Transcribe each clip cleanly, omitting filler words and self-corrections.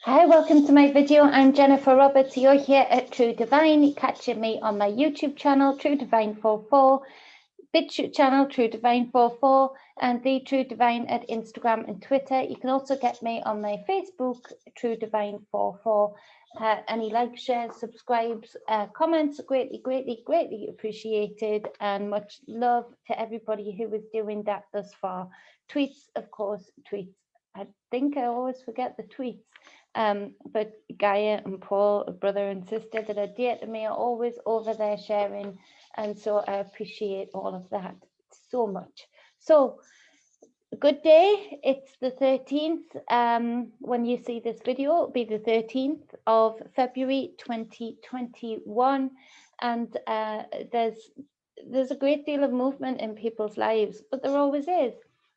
Hi, welcome to my video. I'm Jennifer Roberts. You're here at True Divine. You're catching me on my YouTube channel, True Divine 44, Bitchute channel, True Divine 44, and the True Divine at Instagram and Twitter. You can also get me on my Facebook, True Divine 44. Any likes, shares, subscribes, comments, greatly appreciated, and much love to everybody who is doing that thus far. Tweets, of course, tweets. I think I always forget the tweets. But Gaia and Paul, a brother and sister that are dear to me, are always over there sharing, and so I appreciate all of that so much. So, good day. It's the 13th. When you see this video, it'll be the 13th of February 2021, and there's a great deal of movement in people's lives, but there always is.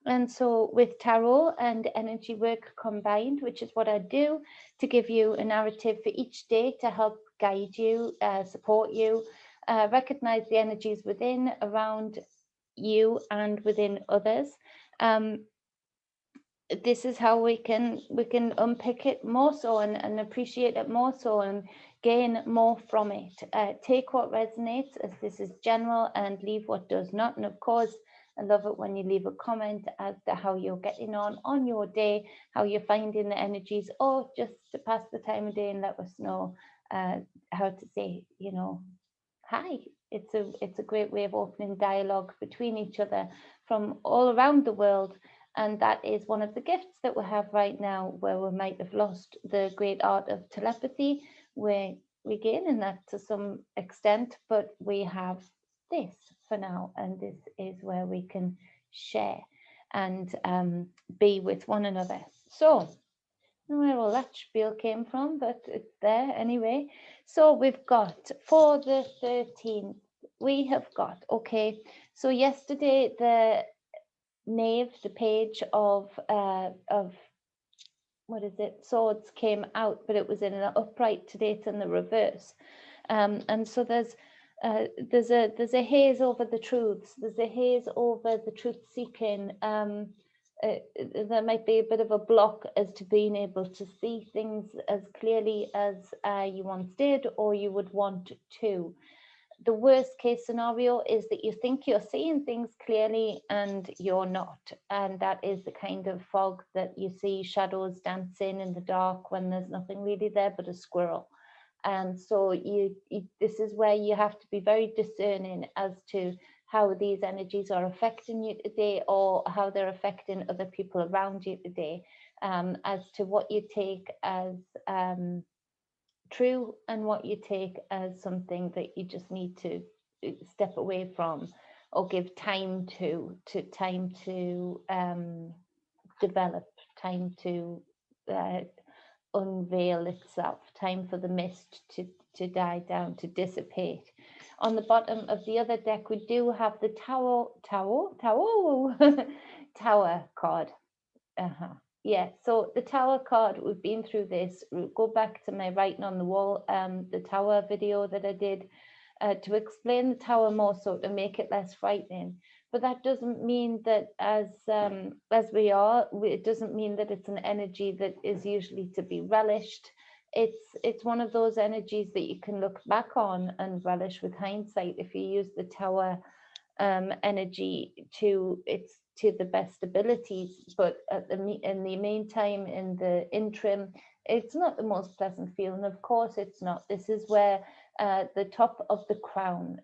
And so with tarot and energy work combined, which is what I do, to give you a narrative for each day to help guide you, support you, recognize the energies within, around you, and within others. This is how we can unpick it more so and appreciate it more so and gain more from it. Take what resonates, as this is general, and leave what does not. And of course, I love it when you leave a comment as to how you're getting on your day, how you're finding the energies, or just to pass the time of day and let us know how to say, hi. It's a great way of opening dialogue between each other from all around the world. And that is one of the gifts that we have right now, where we might have lost the great art of telepathy. We're regaining that to some extent, but we have this for now, and this is where we can share and be with one another. So, I don't know where all that spiel came from, but it's there anyway. So we've got for the 13th, we have got, okay, so yesterday the knave, the page of what is it, swords came out, but it was in an upright. Today it's in the reverse, and so there's a haze over the truths. There's a haze over the truth seeking. There might be a bit of a block as to being able to see things as clearly as you once did, or you would want to. The worst case scenario is that you think you're seeing things clearly and you're not. And that is the kind of fog that you see shadows dancing in the dark when there's nothing really there but a squirrel. And so this is where you have to be very discerning as to how these energies are affecting you today, or how they're affecting other people around you today, as to what you take as true and what you take as something that you just need to step away from, or give time to develop, time to unveil itself, time for the mist to die down, to dissipate. On the bottom of the other deck, we do have the tower tower card. Yeah, so the tower card, we've been through this. We'll go back to my writing on the wall, the tower video that I did to explain the tower more, so to make it less frightening. But that doesn't mean that as we are, it doesn't mean that it's an energy that is usually to be relished. It's one of those energies that you can look back on and relish with hindsight if you use the tower energy to the best abilities. But in the meantime, in the interim, it's not the most pleasant feeling. Of course it's not. This is where the top of the crown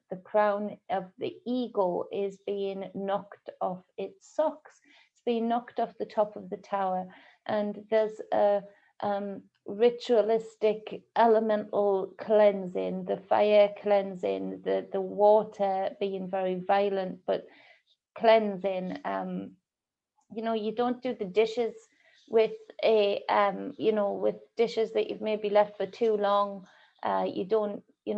of the ego is being knocked off its socks. It's being knocked off the top of the tower, and there's a ritualistic elemental cleansing, the fire cleansing, the water being very violent but cleansing. You don't do the dishes with with dishes that you've maybe left for too long. You don't, you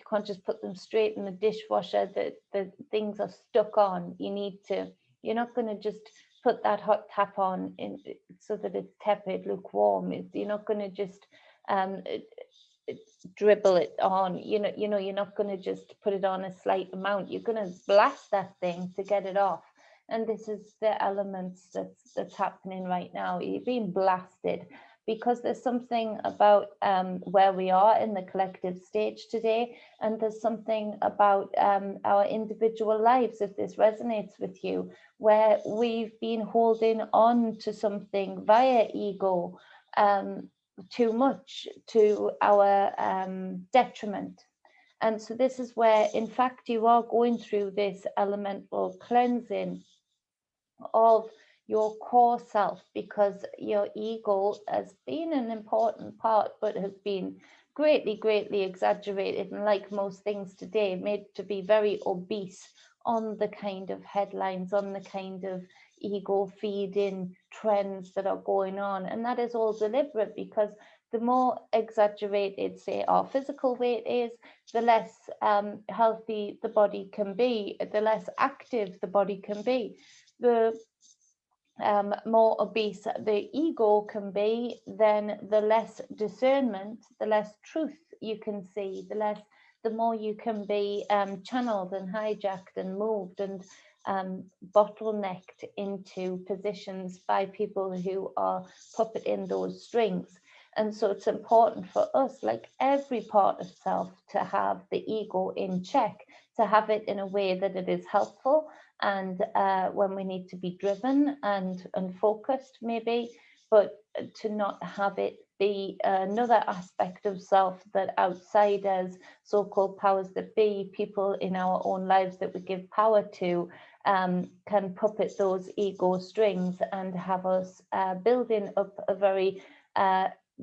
can't just put them straight in the dishwasher. The things are stuck on. You're not going to just put that hot tap on so that it's tepid, lukewarm. You're not going to just dribble it on. You're not going to just put it on a slight amount. You're going to blast that thing to get it off. And this is the elements that's happening right now. You're being blasted because there's something about where we are in the collective stage today, and there's something about our individual lives, if this resonates with you, where we've been holding on to something via ego too much, to our detriment. And so this is where, in fact, you are going through this elemental cleansing of your core self, because your ego has been an important part, but has been greatly exaggerated, and like most things today, made to be very obese on the kind of headlines, on the kind of ego feeding trends that are going on. And that is all deliberate, because the more exaggerated, say, our physical weight is, the less healthy the body can be, the less active the body can be. The more obese the ego can be, then the less discernment, the less truth you can see, the more you can be channeled and hijacked and moved and bottlenecked into positions by people who are puppeting those strings. And so it's important for us, like every part of self, to have the ego in check, to have it in a way that it is helpful, and when we need to be driven and focused, maybe, but to not have it be another aspect of self that outsiders, so-called powers that be, people in our own lives that we give power to, can puppet those ego strings and have us building up a very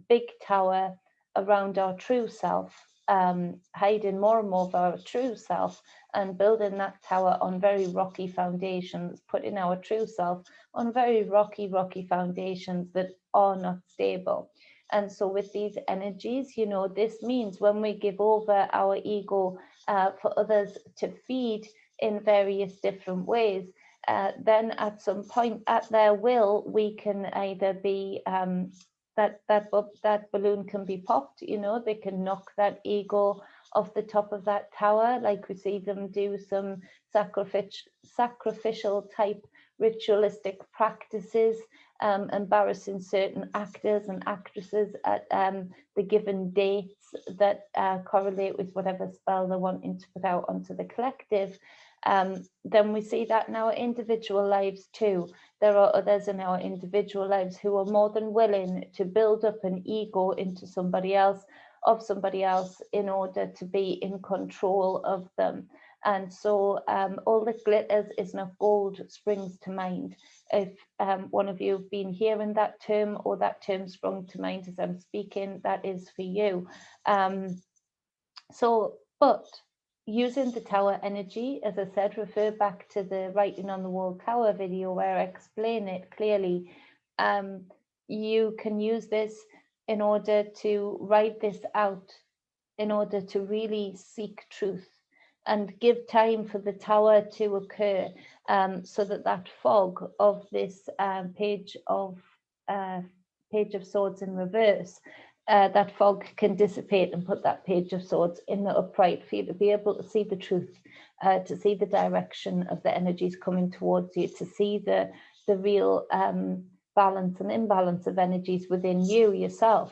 big tower around our true self, hiding more and more of our true self, and building that tower on very rocky foundations, putting our true self on very rocky foundations that are not stable. And so with these energies, you know, this means when we give over our ego for others to feed in various different ways, then at some point, at their will, we can either be that balloon can be popped, you know, they can knock that ego off the top of that tower, like we see them do some sacrificial type ritualistic practices, embarrassing certain actors and actresses at the given dates that correlate with whatever spell they're wanting to put out onto the collective. Then we see that in our individual lives too. There are others in our individual lives who are more than willing to build up an ego into somebody else, of somebody else, in order to be in control of them. And so all that glitters is not gold springs to mind. If one of you have been hearing that term, or that term sprung to mind as I'm speaking, that is for you. But using the tower energy, as I said, refer back to the Writing on the Wall Tower video where I explain it clearly. You can use this in order to write this out, in order to really seek truth and give time for the tower to occur, so that fog of this page of Swords in reverse, that fog can dissipate and put that Page of Swords in the upright for you to be able to see the truth, to see the direction of the energies coming towards you, to see the real balance and imbalance of energies within you yourself.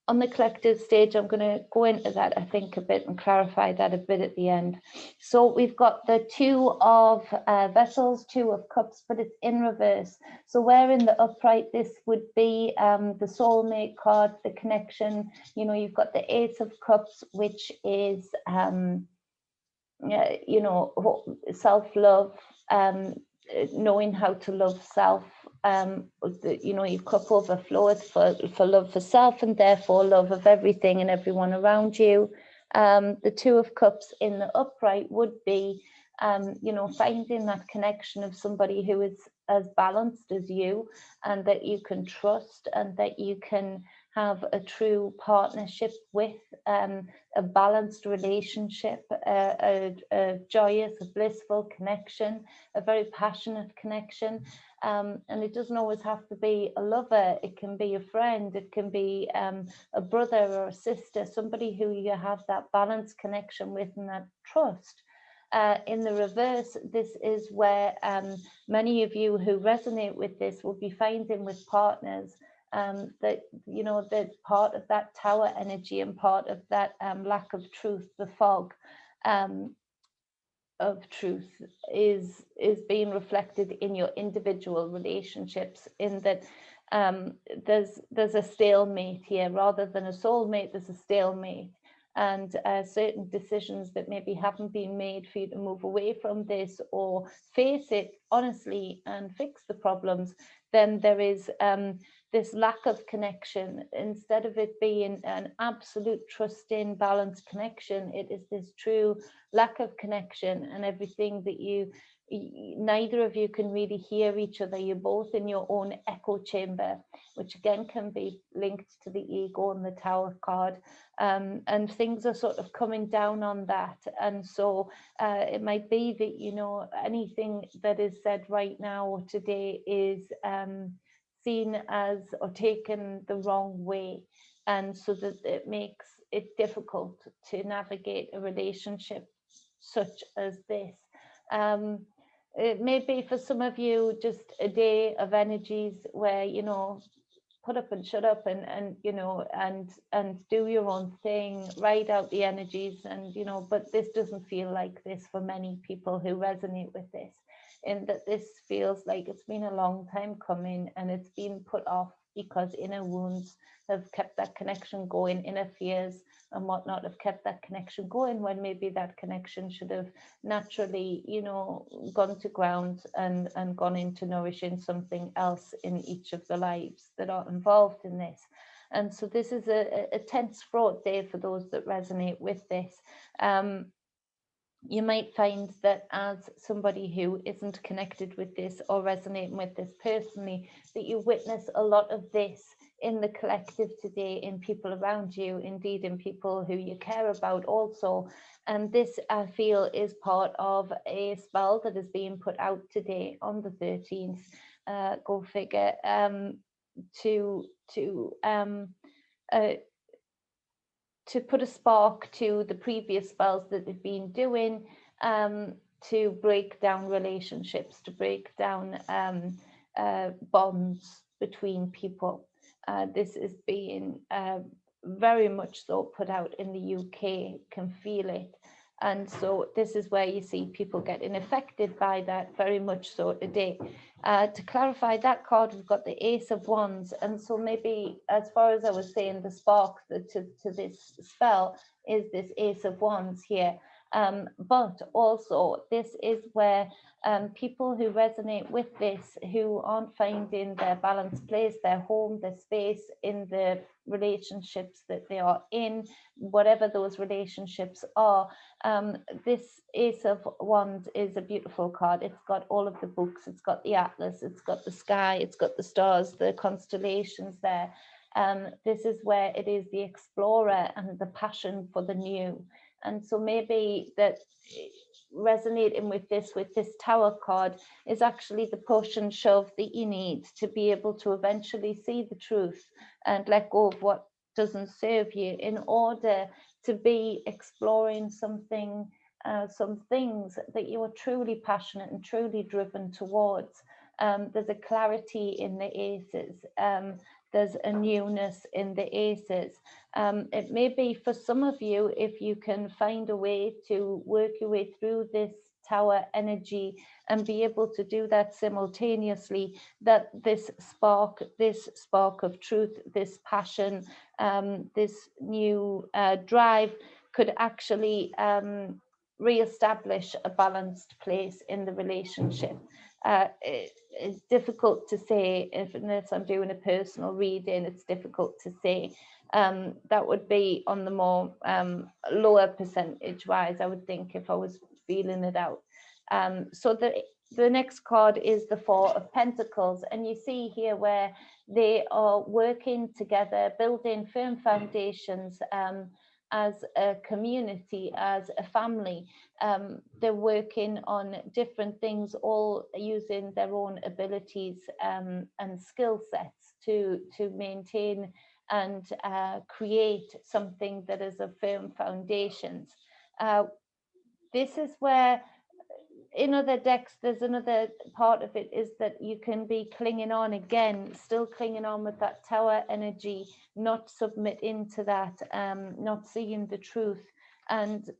On the collective stage, I'm going to go into that, I think, a bit and clarify that a bit at the end. So we've got the Two of Vessels, Two of Cups, but it's in reverse. So where in the upright, this would be the soulmate card, the connection. You know, you've got the Ace of Cups, which is, you know, self-love, knowing how to love self. You know, your cup overflows for love for self, and therefore love of everything and everyone around you. The Two of Cups in the upright would be, you know, finding that connection of somebody who is as balanced as you, and that you can trust, and that you can have a true partnership with, a balanced relationship, a joyous, a blissful connection, a very passionate connection. And it doesn't always have to be a lover. It can be a friend. It can be a brother or a sister, somebody who you have that balanced connection with and that trust. In the reverse, this is where many of you who resonate with this will be finding with partners that, you know, that part of that tower energy and part of that lack of truth, the fog of truth, is being reflected in your individual relationships, in that there's a stalemate here rather than a soulmate. There's a stalemate, and certain decisions that maybe haven't been made for you to move away from this or face it honestly and fix the problems. Then there is this lack of connection. Instead of it being an absolute trusting, balanced connection, it is this true lack of connection, and everything that neither of you can really hear each other. You're both in your own echo chamber, which again can be linked to the ego and the Tower card, and things are sort of coming down on that. And so it might be that, you know, anything that is said right now or today is seen as or taken the wrong way, and so that it makes it difficult to navigate a relationship such as this. It may be for some of you just a day of energies where, you know, put up and shut up, and you know, and do your own thing, ride out the energies, and, you know, but this doesn't feel like this for many people who resonate with this, in that this feels like it's been a long time coming, and it's been put off because inner wounds have kept that connection going, inner fears and whatnot have kept that connection going, when maybe that connection should have naturally, you know, gone to ground and gone into nourishing something else in each of the lives that are involved in this. And so this is a tense, fraught day for those that resonate with this. You might find that as somebody who isn't connected with this or resonating with this personally, that you witness a lot of this in the collective today, in people around you, indeed in people who you care about also. And this, I feel, is part of a spell that is being put out today on the 13th, go figure, to put a spark to the previous spells that they've been doing, to break down relationships, to break down bonds between people. This is being very much so put out in the UK, can feel it. And so this is where you see people getting affected by that, very much so today. To clarify that card, we've got the Ace of Wands. And so maybe, as far as I was saying, the spark to this spell is this Ace of Wands here. But also, this is where people who resonate with this, who aren't finding their balanced place, their home, their space in the relationships that they are in, whatever those relationships are, this Ace of Wands is a beautiful card. It's got all of the books, it's got the atlas, it's got the sky, it's got the stars, the constellations there. This is where it is the explorer and the passion for the new. And so maybe that resonating with this Tower card is actually the push and shove that you need to be able to eventually see the truth and let go of what doesn't serve you, in order to be exploring something, some things that you are truly passionate and truly driven towards. There's a clarity in the aces. There's a newness in the aces. It may be for some of you, if you can find a way to work your way through this Tower energy and be able to do that simultaneously, that this spark of truth, this passion, this new drive could actually re-establish a balanced place in the relationship. It's difficult to say, unless I'm doing a personal reading, it's difficult to say. That would be on the more lower percentage wise, I would think, if I was feeling it out. So the next card is the Four of Pentacles, and you see here where they are working together, building firm foundations as a community, as a family. They're working on different things, all using their own abilities and skill sets to maintain and create something that is a firm foundations. This is where in other decks, there's another part of it is that you can be clinging on again, still clinging on with that tower energy, not submitting to that, not seeing the truth, and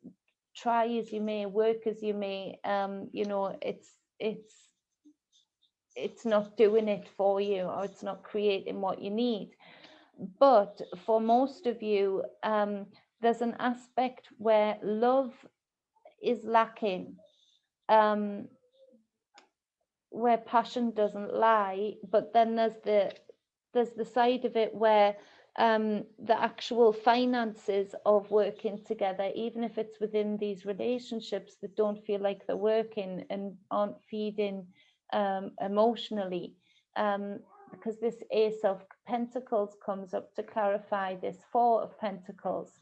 try as you may, work as you may, you know, it's not doing it for you, or it's not creating what you need. But for most of you, there's an aspect where love is lacking, where passion doesn't lie. But then there's the side of it where the actual finances of working together, even if it's within these relationships that don't feel like they're working and aren't feeding emotionally, because this Ace of Pentacles comes up to clarify this Four of Pentacles.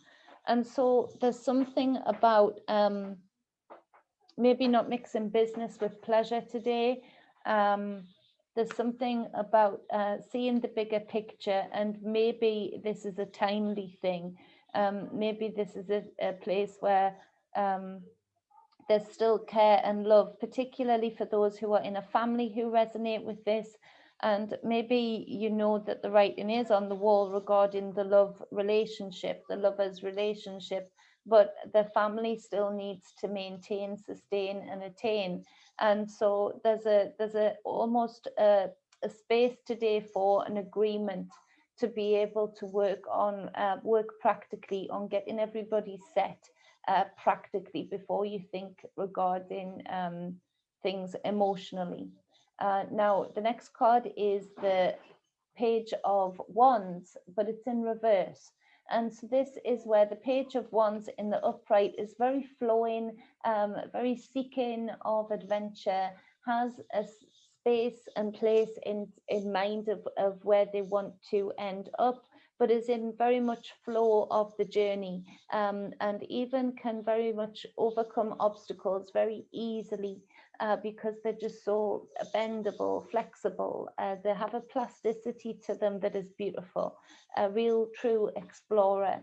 And so there's something about maybe not mixing business with pleasure today. There's something about seeing the bigger picture, and maybe this is a timely thing. Maybe this is a place where there's still care and love, particularly for those who are in a family who resonate with this. And maybe you know that the writing is on the wall regarding the love relationship, the lover's relationship, but the family still needs to maintain, sustain, and attain. And so there's a almost a space today for an agreement to be able to work practically on getting everybody set practically before you think regarding things emotionally. Now, the next card is the Page of Wands, but it's in reverse. And so this is where the Page of Wands in the upright is very flowing, very seeking of adventure, has a space and place in mind of where they want to end up, but is in very much flow of the journey, and even can very much overcome obstacles very easily, because they're just so bendable, flexible. They have a plasticity to them that is beautiful, a real true explorer,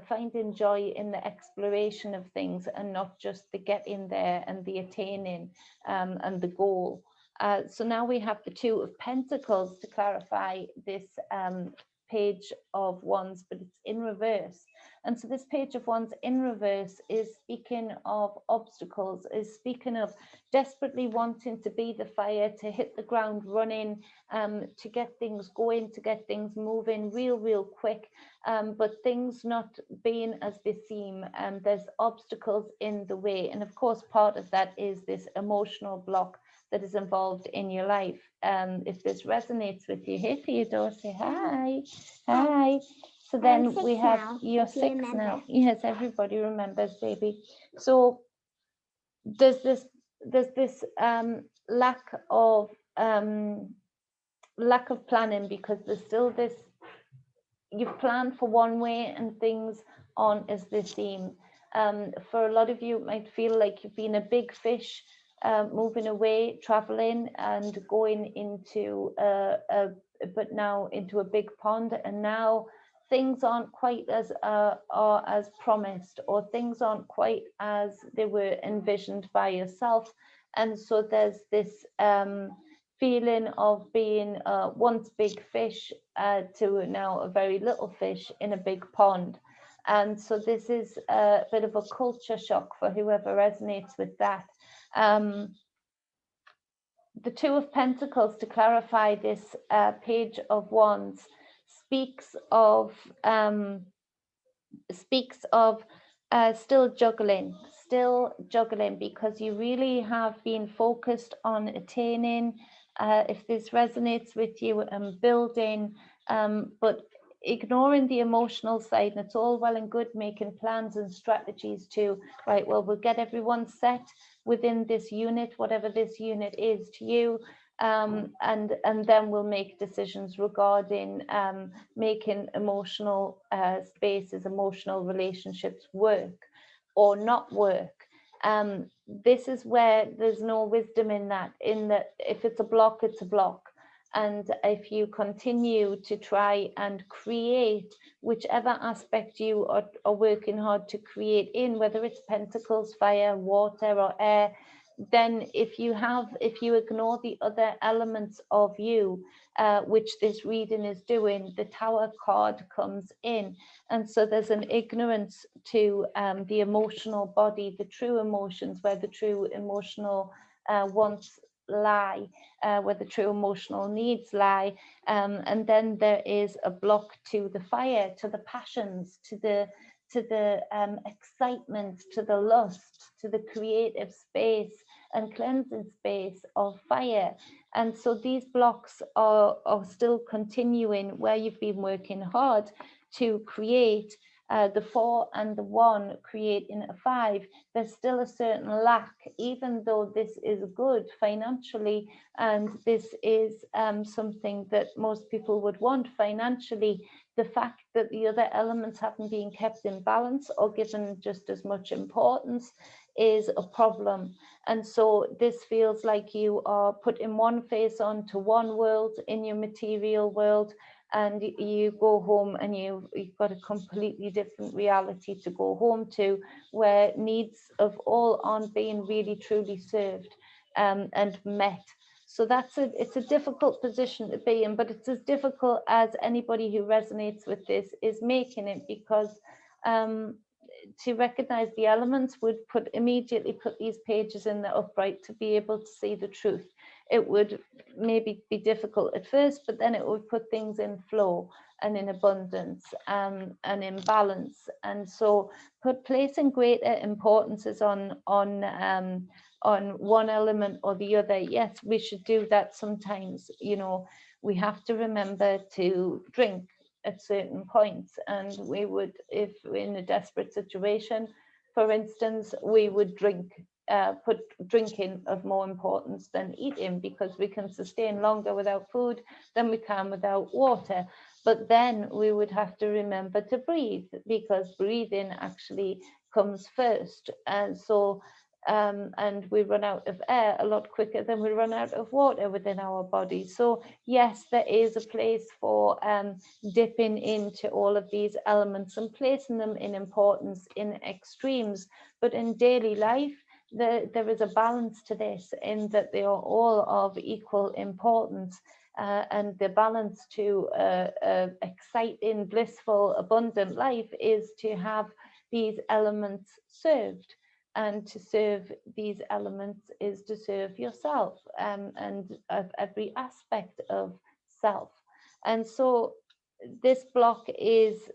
finding joy in the exploration of things and not just the getting there and the attaining, and the goal. So now we have the Two of Pentacles to clarify this Page of Wands, but it's in reverse. And so this Page of Wands in reverse is speaking of obstacles, is speaking of desperately wanting to be the fire, to hit the ground running, to get things going, to get things moving real quick, but things not being as they seem, and there's obstacles in the way. And of course, part of that is this emotional block that is involved in your life. If this resonates with you, hey Theodore, say hi. Hi. So then we have, you're 6 now. Yes, everybody remembers, baby. So there's this lack of planning, because there's still this, you've planned for one way and things aren't as they seem. For a lot of you, it might feel like you've been a big fish, moving away, traveling and going into but now into a big pond, and now things aren't quite as are as promised, or things aren't quite as they were envisioned by yourself. And so there's this feeling of being once big fish to now a very little fish in a big pond. And so this is a bit of a culture shock for whoever resonates with that. The Two of Pentacles, to clarify this Page of Wands, speaks of still juggling, because you really have been focused on attaining, if this resonates with you, building, but ignoring the emotional side. And it's all well and good making plans and strategies to, right, well, we'll get everyone set within this unit, whatever this unit is to you, and then we'll make decisions regarding making emotional spaces, emotional relationships work or not work. This is where there's no wisdom in that if it's a block, it's a block. And if you continue to try and create whichever aspect you are working hard to create in, whether it's pentacles, fire, water, or air, then if you ignore the other elements of you, which this reading is doing, the Tower card comes in. And so there's an ignorance to the emotional body, the true emotions, where the true emotional wants lie, where the true emotional needs lie. And then there is a block to the fire, to the passions, to the excitement, to the lust, to the creative space and cleansing space of fire. And so these blocks are still continuing where you've been working hard to create the 4 and the 1 creating a 5. There's still a certain lack, even though this is good financially, and this is something that most people would want financially. The fact that the other elements haven't been kept in balance or given just as much importance is a problem. And so this feels like you are putting one face on to one world in your material world, and you go home and you've got a completely different reality to go home to, where needs of all aren't being really truly served and met. So it's a difficult position to be in, but it's as difficult as anybody who resonates with this is making it, because to recognize the elements would immediately put these pages in the upright to be able to see the truth. It would maybe be difficult at first, but then it would put things in flow and in abundance and in balance. And so placing greater importances on one element or the other, yes, we should do that sometimes. We have to remember to drink at certain points, and we would, if we're in a desperate situation, for instance, we would put drinking of more importance than eating, because we can sustain longer without food than we can without water. But then we would have to remember to breathe, because breathing actually comes first. And so and we run out of air a lot quicker than we run out of water within our body. So yes, there is a place for dipping into all of these elements and placing them in importance in extremes. But in daily life, there is a balance to this, in that they are all of equal importance. And the balance to exciting, blissful, abundant life is to have these elements served. And to serve these elements is to serve yourself, and of every aspect of self. And so this block is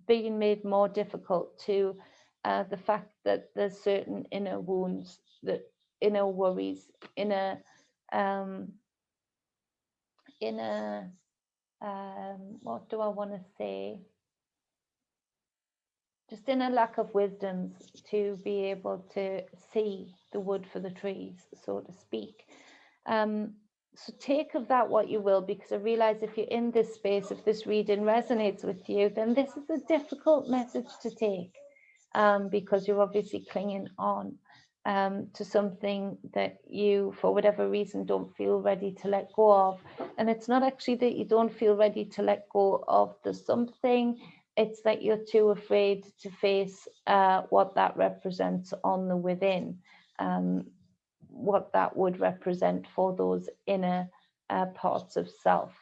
being made more difficult to the fact that there's certain inner wounds, that inner worries, inner what do I want to say? Just in a lack of wisdom to be able to see the wood for the trees, so to speak. So take of that what you will, because I realize if you're in this space, if this reading resonates with you, then this is a difficult message to take, because you're obviously clinging on to something that you, for whatever reason, don't feel ready to let go of. And it's not actually that you don't feel ready to let go of the something, it's that you're too afraid to face what that represents on the within, what that would represent for those inner parts of self.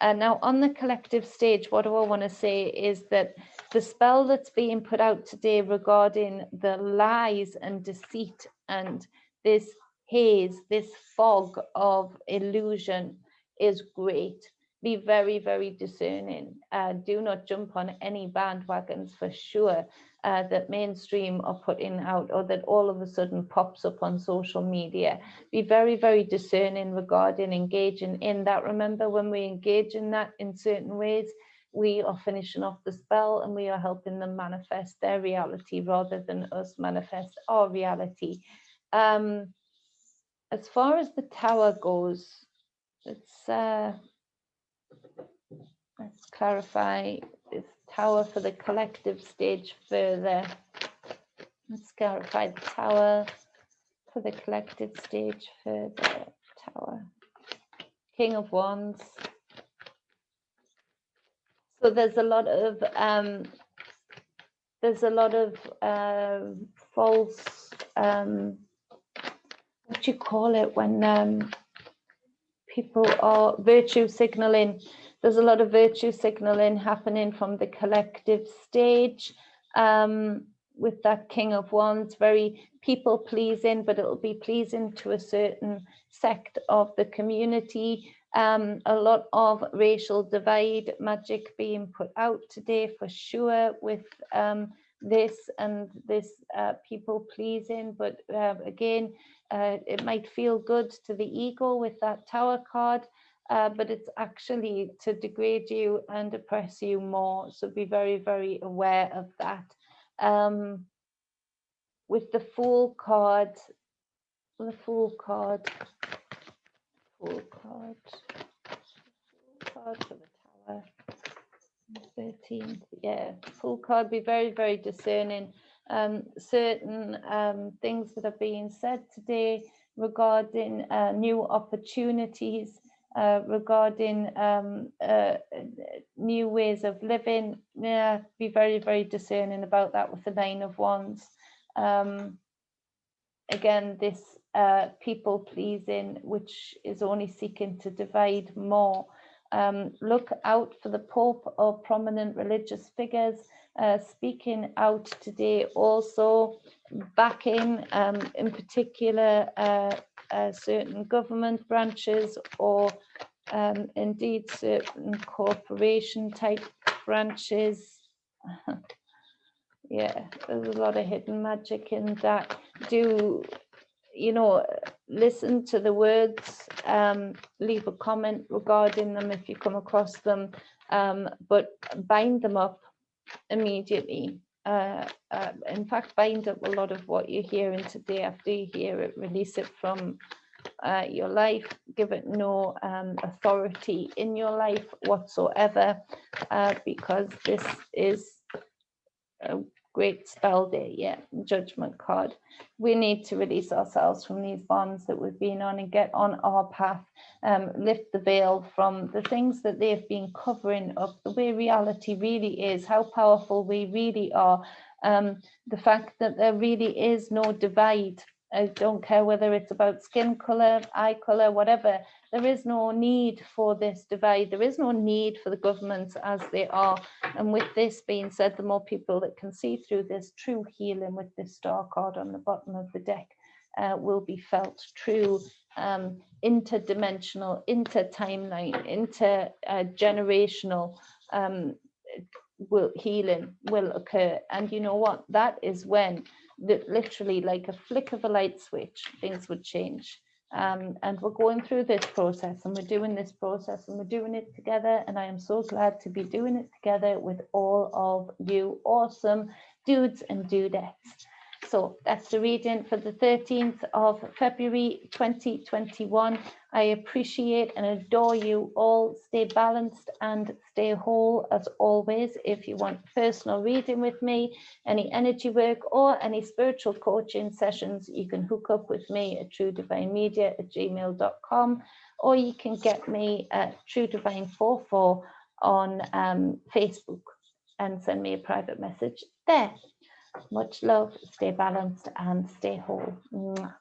Now, on the collective stage, what do I want to say is that the spell that's being put out today regarding the lies and deceit and this haze, this fog of illusion is great. Be very, very discerning. Do not jump on any bandwagons for sure that mainstream are putting out, or that all of a sudden pops up on social media. Be very, very discerning regarding engaging in that. Remember, when we engage in that in certain ways, we are finishing off the spell and we are helping them manifest their reality rather than us manifest our reality. As far as the Tower goes, let's clarify this Tower for the collective stage further. Let's clarify the Tower for the collective stage further. Tower. King of Wands. So there's a lot of false what do you call it when people are virtue signaling? There's a lot of virtue signaling happening from the collective stage. With that King of Wands, very people pleasing, but it'll be pleasing to a certain sect of the community. A lot of racial divide magic being put out today for sure with this people pleasing, but again, it might feel good to the ego with that Tower card, but it's actually to degrade you and oppress you more. So be very, very aware of that. With the Fool card, for the Tower, 13th, yeah, Fool card, be very, very discerning. Certain things that are being said today regarding new opportunities, regarding new ways of living. Yeah, be very, very discerning about that with the Nine of Wands. Again, this people pleasing, which is only seeking to divide more. Look out for the Pope or prominent religious figures speaking out today, also backing in particular certain government branches, or indeed certain corporation type branches. Yeah, there's a lot of hidden magic in that. Do, you know, listen to the words, leave a comment regarding them if you come across them, but bind them up immediately. In fact, bind up a lot of what you're hearing today. After you hear it, release it from your life. Give it no authority in your life whatsoever, because this is a great spell day. Yeah, Judgment card. We need to release ourselves from these bonds that we've been on and get on our path. Lift the veil from the things that they've been covering up, the way reality really is, how powerful we really are. The fact that there really is no divide. I don't care whether it's about skin color, eye color, whatever. There is no need for this divide. There is no need for the governments as they are. And with this being said, the more people that can see through this, true healing with this star card on the bottom of the deck will be felt. True interdimensional, inter-timeline, inter-generational healing will occur. And you know what? That is when literally like a flick of a light switch, things would change. And we're going through this process, and we're doing this process, and we're doing it together. And I am so glad to be doing it together with all of you awesome dudes and dudettes. So that's the reading for the 13th of February 2021. I appreciate and adore you all. Stay balanced and stay whole as always. If you want personal reading with me, any energy work or any spiritual coaching sessions, you can hook up with me at truedivinemedia@gmail.com, or you can get me at truedivine44 on Facebook and send me a private message there. Much love, stay balanced and stay whole. Mwah.